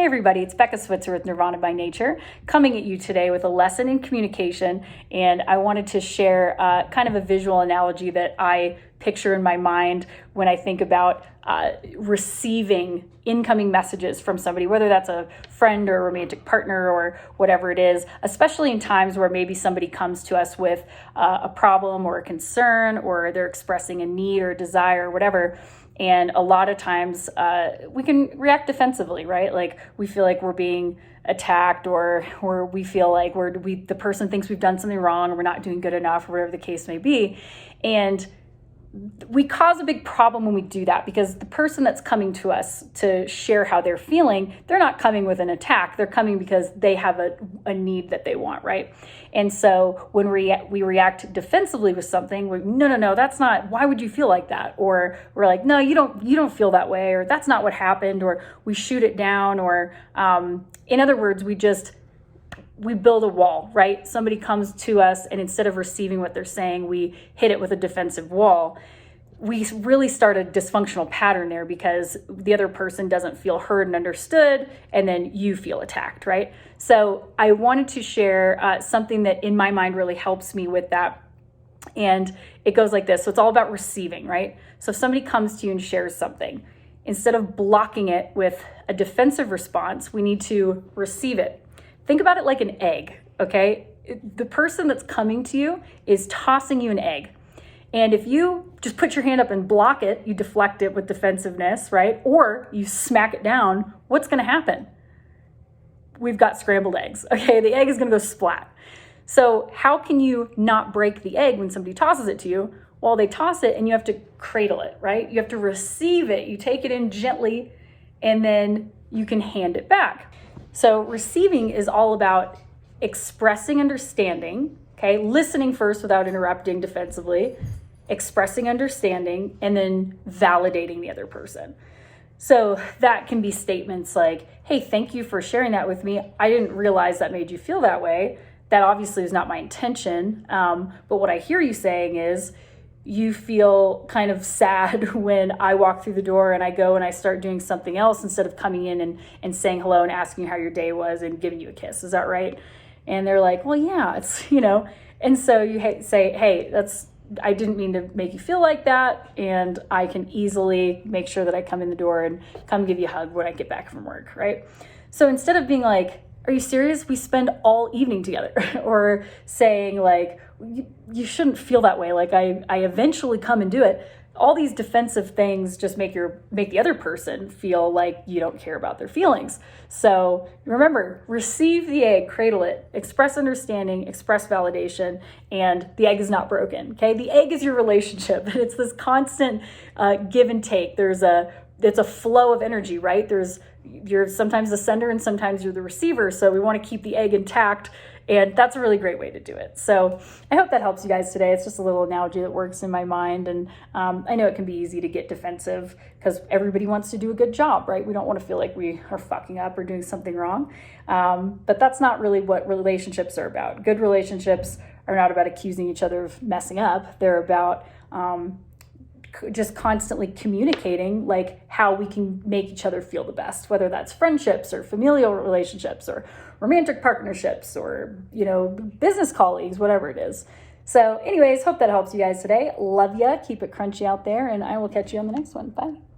Hey everybody, it's Becca Switzer with Nirvana by Nature, coming at you today with a lesson in communication, and I wanted to share kind of a visual analogy that I picture in my mind when I think about receiving incoming messages from somebody, whether that's a friend or a romantic partner or whatever it is, especially in times where maybe somebody comes to us with a problem or a concern, or they're expressing a need or a desire or whatever. And a lot of times we can react defensively, right? Like we feel like we're being attacked, or we feel like the person thinks we've done something wrong, or we're not doing good enough, or whatever the case may be. And we cause a big problem when we do that, because the person that's coming to us to share how they're feeling, they're not coming with an attack. They're coming because they have a need that they want, right? And so when we react defensively with something, no, that's not, why would you feel like that? Or we're like, no, you don't feel that way, or that's not what happened, or we shoot it down, or in other words, we build a wall, right? Somebody comes to us, and instead of receiving what they're saying, we hit it with a defensive wall. We really start a dysfunctional pattern there, because the other person doesn't feel heard and understood, and then you feel attacked, right? So I wanted to share something that in my mind really helps me with that. And it goes like this. So it's all about receiving, right? So if somebody comes to you and shares something, instead of blocking it with a defensive response, we need to receive it. Think about it like an egg, okay? The person that's coming to you is tossing you an egg. And if you just put your hand up and block it, you deflect it with defensiveness, right? Or you smack it down, what's gonna happen? We've got scrambled eggs, okay? The egg is gonna go splat. So how can you not break the egg when somebody tosses it to you? Well, they toss it and you have to cradle it, right? You have to receive it. You take it in gently, and then you can hand it back. So receiving is all about expressing understanding, okay? Listening first without interrupting defensively, expressing understanding, and then validating the other person. So that can be statements like, hey, thank you for sharing that with me. I didn't realize that made you feel that way. That obviously is not my intention. But what I hear you saying is, you feel kind of sad when I walk through the door and I go and I start doing something else instead of coming in and saying hello and asking you how your day was and giving you a kiss. Is that right? And they're like, well, yeah, it's, and so you say, hey, I didn't mean to make you feel like that. And I can easily make sure that I come in the door and come give you a hug when I get back from work, right? So instead of being like, are you serious? We spend all evening together, or saying like, you shouldn't feel that way. Like I eventually come and do it. All these defensive things just make the other person feel like you don't care about their feelings. So remember, receive the egg, cradle it, express understanding, express validation, and the egg is not broken. Okay, the egg is your relationship, and it's this constant give and take. It's a flow of energy, right? You're sometimes the sender and sometimes you're the receiver. So we want to keep the egg intact, and that's a really great way to do it. So I hope that helps you guys today. It's just a little analogy that works in my mind. And I know it can be easy to get defensive because everybody wants to do a good job, right? We don't want to feel like we are fucking up or doing something wrong. But that's not really what relationships are about. Good relationships are not about accusing each other of messing up. They're about just constantly communicating like how we can make each other feel the best, whether that's friendships or familial relationships or romantic partnerships or, business colleagues, whatever it is. So anyways, hope that helps you guys today. Love ya. Keep it crunchy out there, and I will catch you on the next one. Bye.